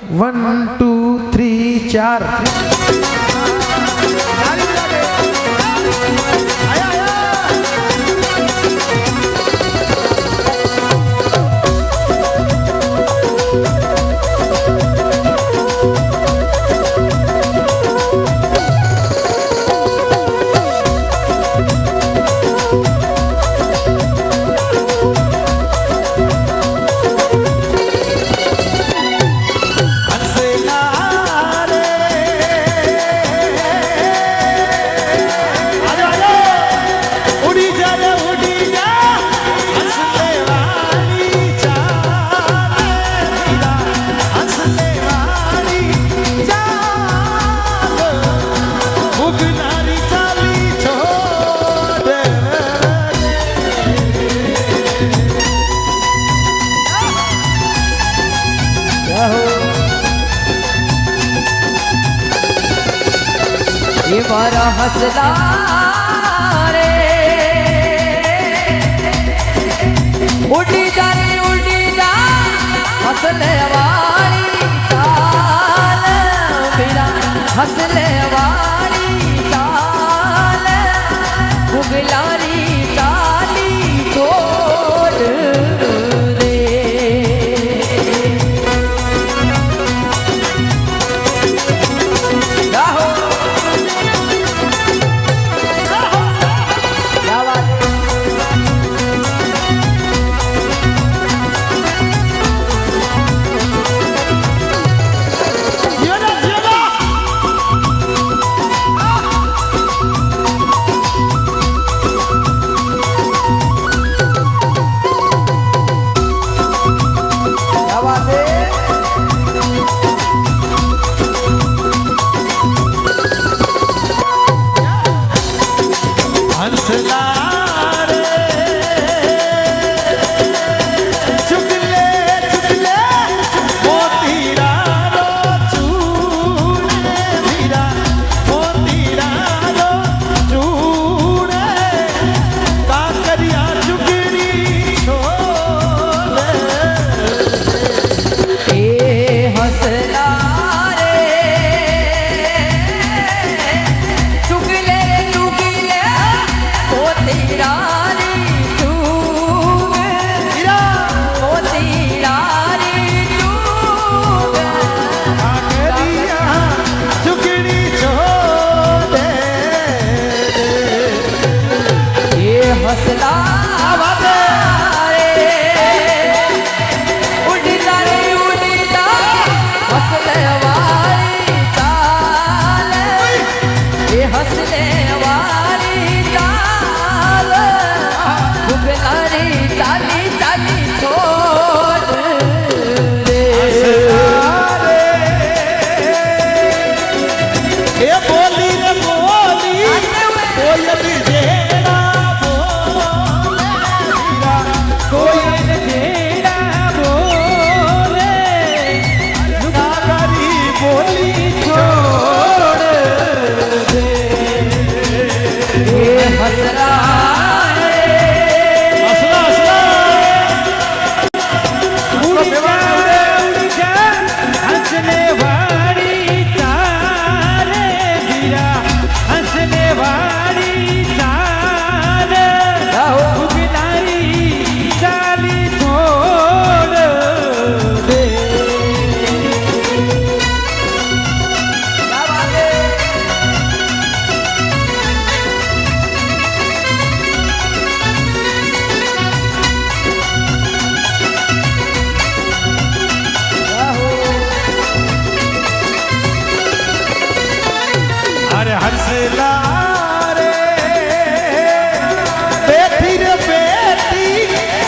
1 2 3 4 ये मारा हंसला रे उड़ी जा हंसने वाली चाल मेरा हंसने वाली चाल बुगलारी चाली छोड़ रे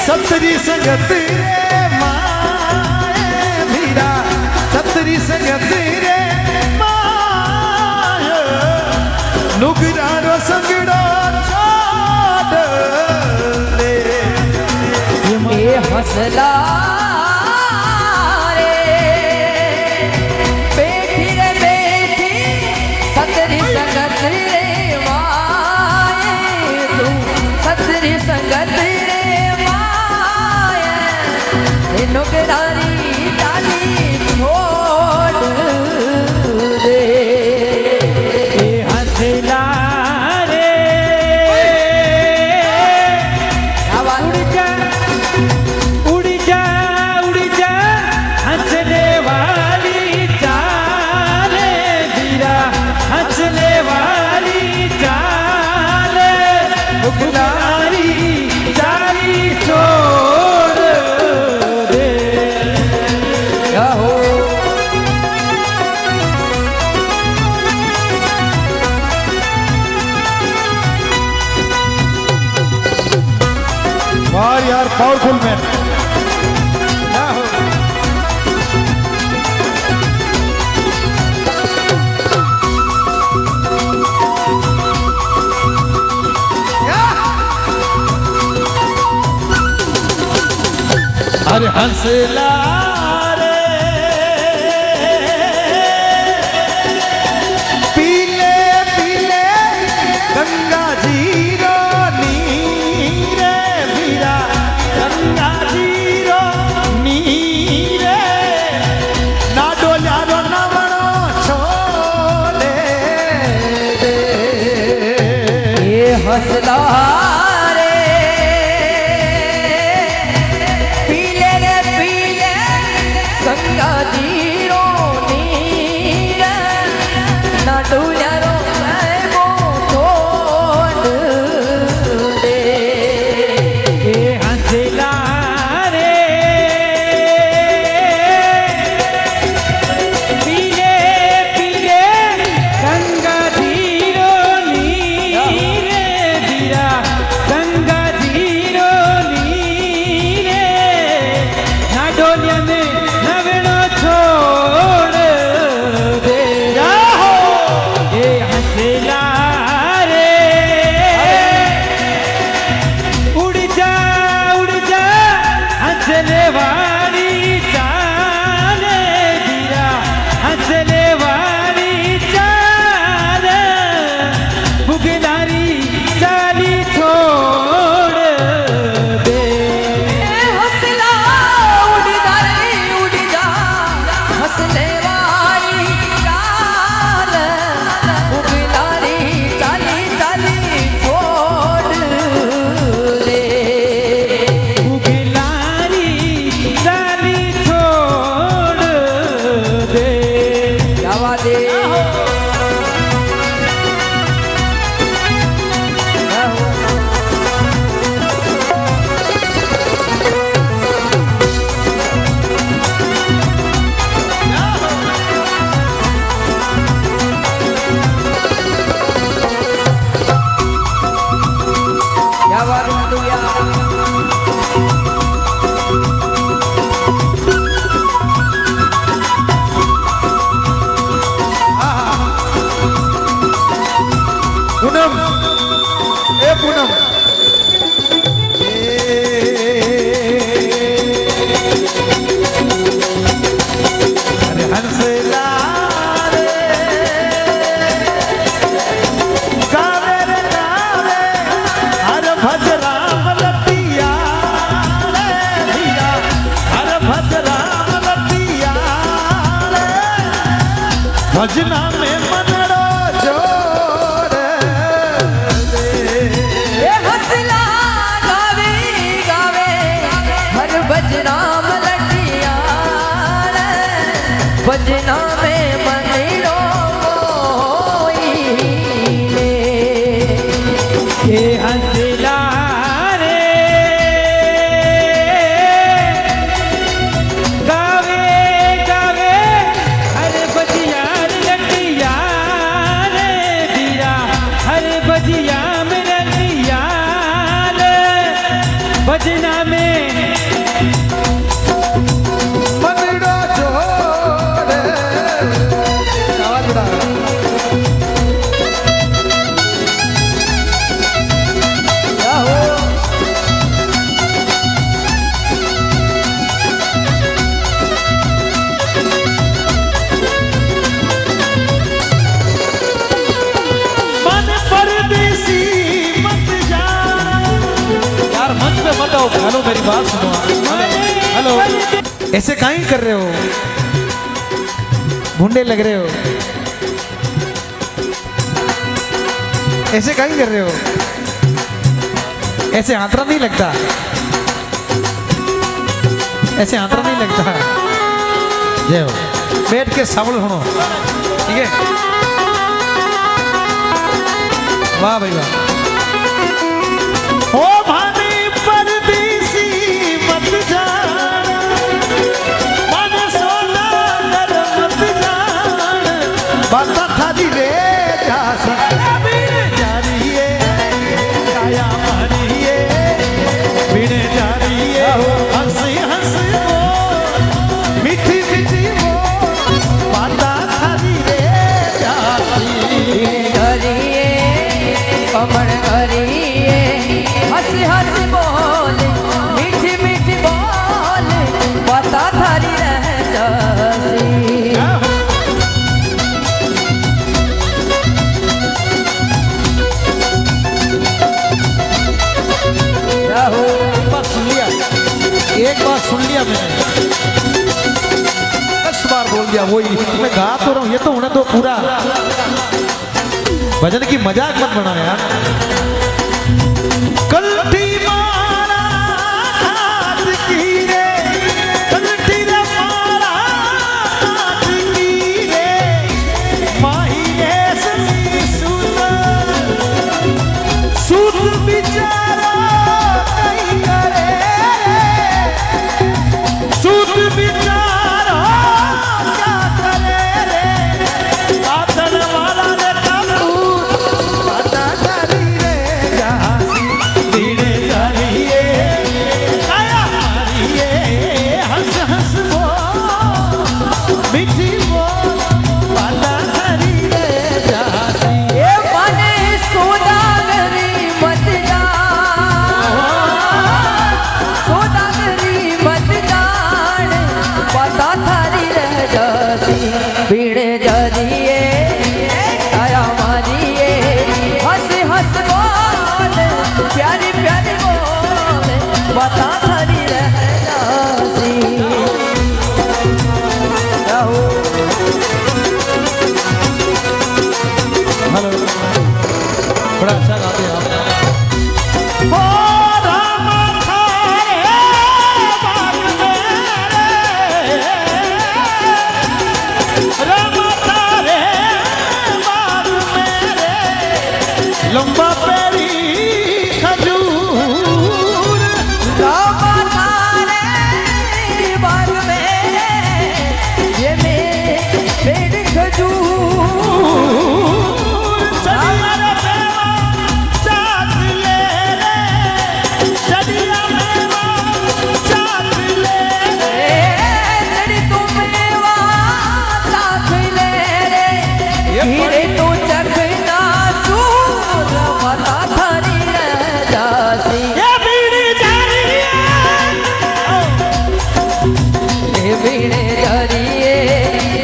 सतरी संगत रे माए भीरा सतरी संगत रे माए नुगरा रो संगड़ो छोड़ ले ये हंसला रे बैठी रे बैठी सतरी संगत रे माए तू सतरी संगत रे नुगरारी डाली छोड़ पावरफुल मैन ना हो अरे हंसला रे पीले पीले गंगा जी रो नीरे मीरा गंगा जी रो नीरे ना डोल्या रो नवणो छोले दे ये हंसला रे पीले रे पीले गंगा जीरो नीर ना डूल्या रो मैं छोड़ दे ये हंसला रे पीले पीले गंगा जीरो नीरे बीरा गंगा जीरो नीरे ना डोलिया में नवणो छोड़ दे ये हंसला रे उड़ जा हंसले वाली चाल बीरा हंसले वाली चाल बुगनारी चाली छोड़ दे हंसला उड़ जा हंसने वाली चाल उगलारी चाली चाली छोड़ दे बुगनारी चाली छोड़ दे जावा दे जावा दुनिया पूनम ए पूनम अरे हंसला रे गावे रे गावे हर भजराम लतिया रे भैया हर भजराम लतिया रे भजना में मनड़ो जोड़ दे ये हंसला गावे गावे हर बजनाम लटिया रे बजना में मंदिरो कोई ले ये हंसला रे गावे गावे हर बजिया लटिया रे बीरा हर बजिया में लटिया रे बजना में मनड़ो जोड़ आवाज बढ़ा मन परदेसी मत जा यार मंच पे मत आओ हेलो मेरी बात सुनो हेलो ऐसे काहे कर रहे हो भूंडे लग रहे हो ऐसे काहे कर रहे हो ऐसे आंतरा नहीं लगता ऐसे आंतरा नहीं लगता जय हो बैठ के सावल सुनो ठीक है वाह भाई वाह ओ भानी परदेसी मत जा मन सोना कर मत जा बात था दी रे जासी जारी है काया मारी है बिने जारी है बोल दिया वही मैं गा तो रहा हूँ ये तो होना तो पूरा भजन की मजाक मत बनाओ यार कल्टी मारा हाथ की रे कल्टी रे मारा हाथ की रे माही ऐसी सुन सुध बिचारा कहीं करे सुध बिचारा क्या करे रे आतन वाला रे कपूर आता करी रे जासी धीरे जाइए काया मारिए हंस हंस वो मिठी वो आता करी रे जासी ए मने सोदागरी मत जा सोदागरी मत जान पता थारी रह जासी भीड़े जाइए काया मारिए हंस हंस बोल प्यारी प्यारी बोल पता थारी रह जासी जाओ हेलो बड़ा अच्छा गाते हैं आप हो राम थारे बाग मेरे राम थारे बाग मेरे लंबा पेरी खजूर रामा थारे बाग में ये पेड़ खजूर चलिया रे मेवा चाट ले रे चलिया मेवा चाट ले रे चढ़ी तू मेवा चाख ले रे हीरे तू चखना चूर पता थारी रह जासी ये बीड़ी जा रही है ये बीड़े जरिए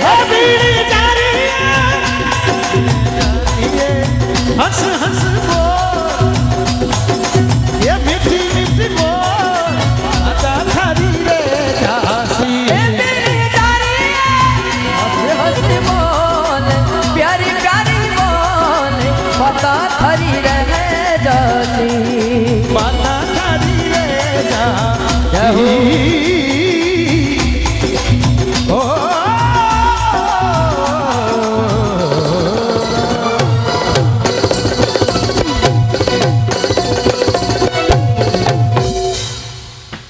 ये बीड़ी जा रही है हंस हंस बोल ये मीठी मीठी बोल आता थारी रे जासी ये बीड़े जरिए हंस हंस बोल प्यारी प्यारी बोल पता थारी